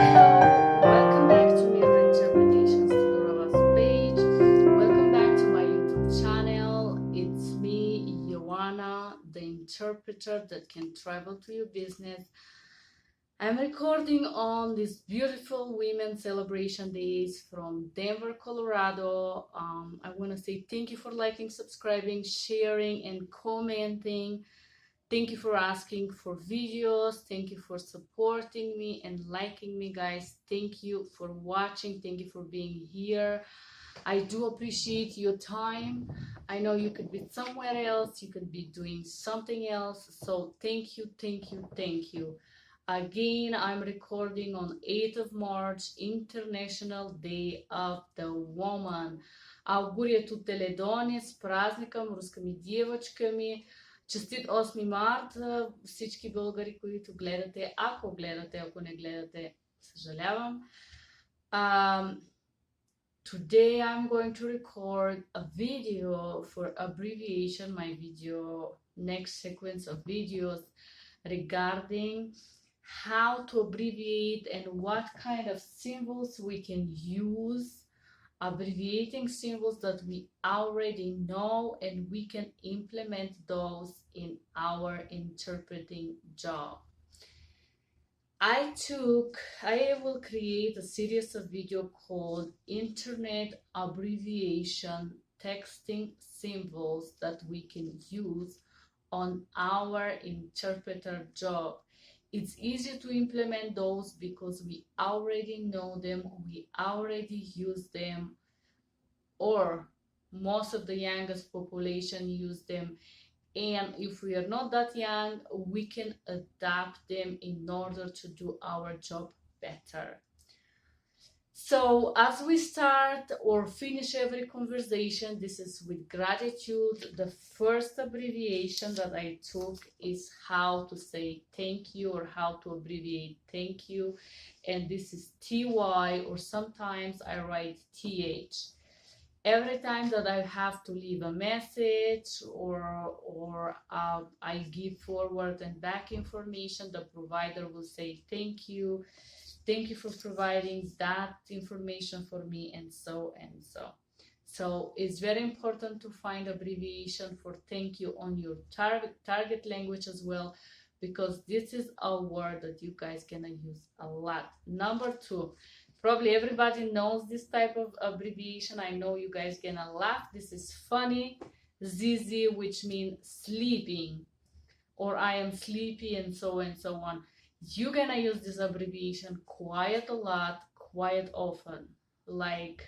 Hello, welcome back to Mirror Interpretations Todorova's page. Welcome back to my YouTube channel. It's me, Joanna, the interpreter that can travel to your business. I'm recording on these beautiful Women's Celebration Days from Denver, Colorado. I want to say thank you for liking, subscribing, sharing, and commenting. Thank you for asking for videos. Thank you for supporting me and liking me, guys. Thank you for watching. Thank you for being here. I do appreciate your time. I know you could be somewhere else. You could be doing something else. So thank you, thank you, thank you. Again, I'm recording on 8th of March, International Day of the Woman. Аugурия tutte le donne с празником, рускими девочками. Честит 8 март, всички българи, които гледате. Ако гледате, ако не гледате, съжалявам. Today I'm going to record a video for abbreviation, my video, next sequence of videos regarding how to abbreviate and what kind of symbols we can use, abbreviating symbols that we already know, and we can implement those in our interpreting job. I will create a series of video called Internet Abbreviation Texting Symbols that we can use on our interpreter job. It's easy to implement those because we already know them, we already use them, or most of the youngest population use them. And if we are not that young, we can adapt them in order to do our job better. So as we start or finish every conversation, this is with gratitude. The first abbreviation that I took is how to say thank you, or how to abbreviate thank you. And this is TY, or sometimes I write TH. Every time that I have to leave a message or I give forward and back information, the provider will say thank you. Thank you for providing that information for me, and so and so. So it's very important to find abbreviation for thank you on your target language as well, because this is a word that you guys gonna use a lot. Number 2, probably everybody knows this type of abbreviation. I know you guys gonna laugh. This is funny. ZZ, which means sleeping, or I am sleepy, and so on. You're gonna use this abbreviation quite a lot, quite often, like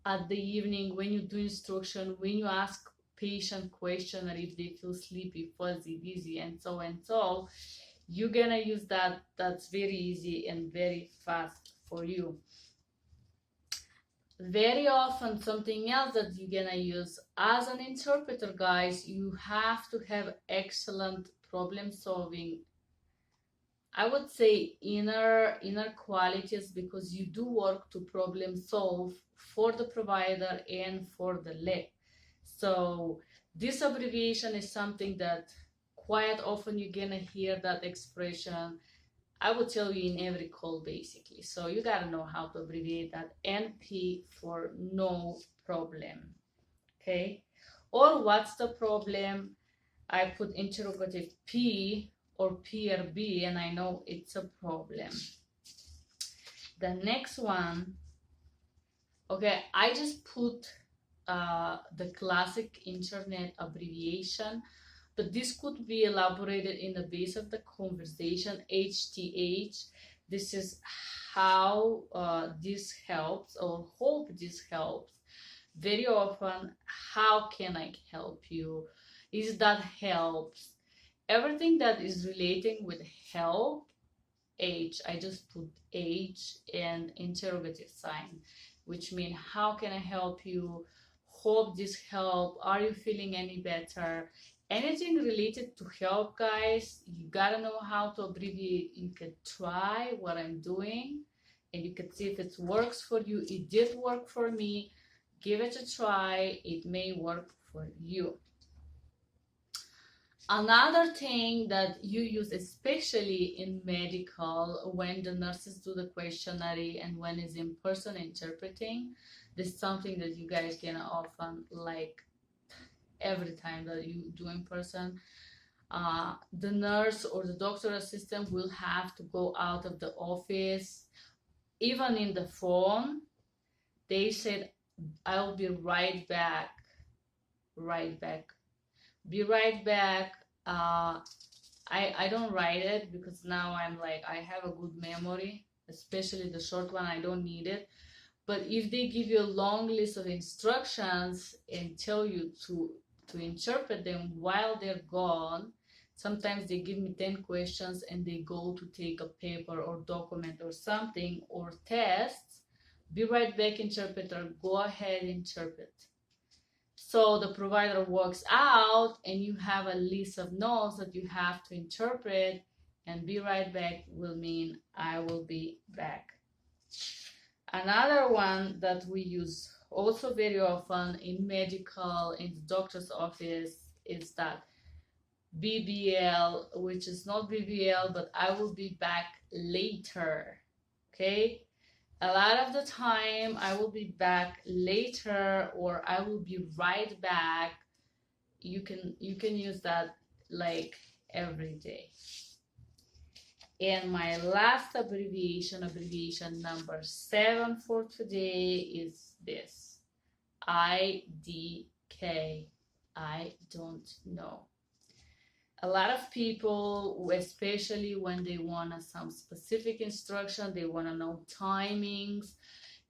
at the evening when you do instruction, when you ask patient questioner if they feel sleepy, fuzzy, dizzy, and so. You're gonna use that. That's very easy and very fast for you. Very often, something else that you're gonna use as an interpreter, guys, you have to have excellent problem solving, I would say inner qualities, because you do work to problem solve for the provider and for the lab. So this abbreviation is something that quite often you're gonna hear that expression. I would tell you in every call, basically. So you gotta know how to abbreviate that. NP for no problem. Okay? Or what's the problem? I put interrogative P or PRB, and I know it's a problem. The next one, okay, I just put the classic internet abbreviation, but this could be elaborated in the base of the conversation. HTH, this is how this helps, or hope this helps. Very often, how can I help you? Is that helps? Everything that is relating with help, H, I just put H and interrogative sign, which means how can I help you? Hope this help. Are you feeling any better? Anything related to help, guys, you gotta know how to abbreviate. You can try what I'm doing and you can see if it works for you. It did work for me. Give it a try. It may work for you. Another thing that you use, especially in medical, when the nurses do the questionnaire and when it's in person interpreting, this is something that you guys can often like every time that you do in person. The nurse or the doctor assistant will have to go out of the office. Even in the phone, they said, I'll be right back, right back. Be right back. I don't write it because now I'm like, I have a good memory, especially the short one, I don't need it. But if they give you a long list of instructions and tell you to interpret them while they're gone, sometimes they give me 10 questions and they go to take a paper or document or something or tests. Be right back, interpreter, go ahead, interpret. So the provider walks out and you have a list of notes that you have to interpret, and be right back will mean I will be back. Another one that we use also very often in medical, in the doctor's office, is that BBL, which is not BBL, but I will be back later. Okay? A lot of the time I will be back later or I will be right back. You can use that like every day. And my last abbreviation number 7 for today is this: IDK. I don't know. A lot of people, especially when they want some specific instruction, they want to know timings,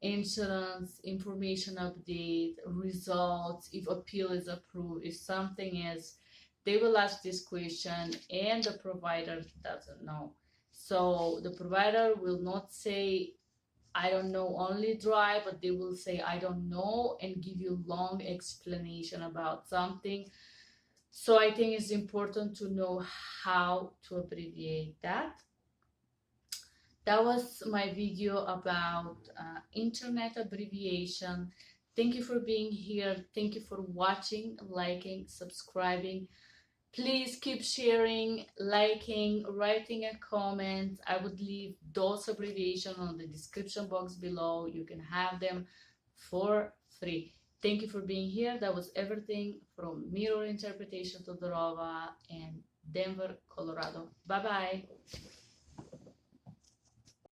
insurance, information update, results, if appeal is approved, if something is, they will ask this question and the provider doesn't know. So the provider will not say, I don't know, only dry, but they will say, I don't know, and give you long explanation about something. So I think it's important to know how to abbreviate that. That was my video about internet abbreviation. Thank you for being here. Thank you for watching, liking, subscribing. Please keep sharing, liking, writing a comment. I would leave those abbreviations on the description box below. You can have them for free. Thank you for being here. That was everything from Mirror Interpretation Todorova in Denver, Colorado. Bye-bye.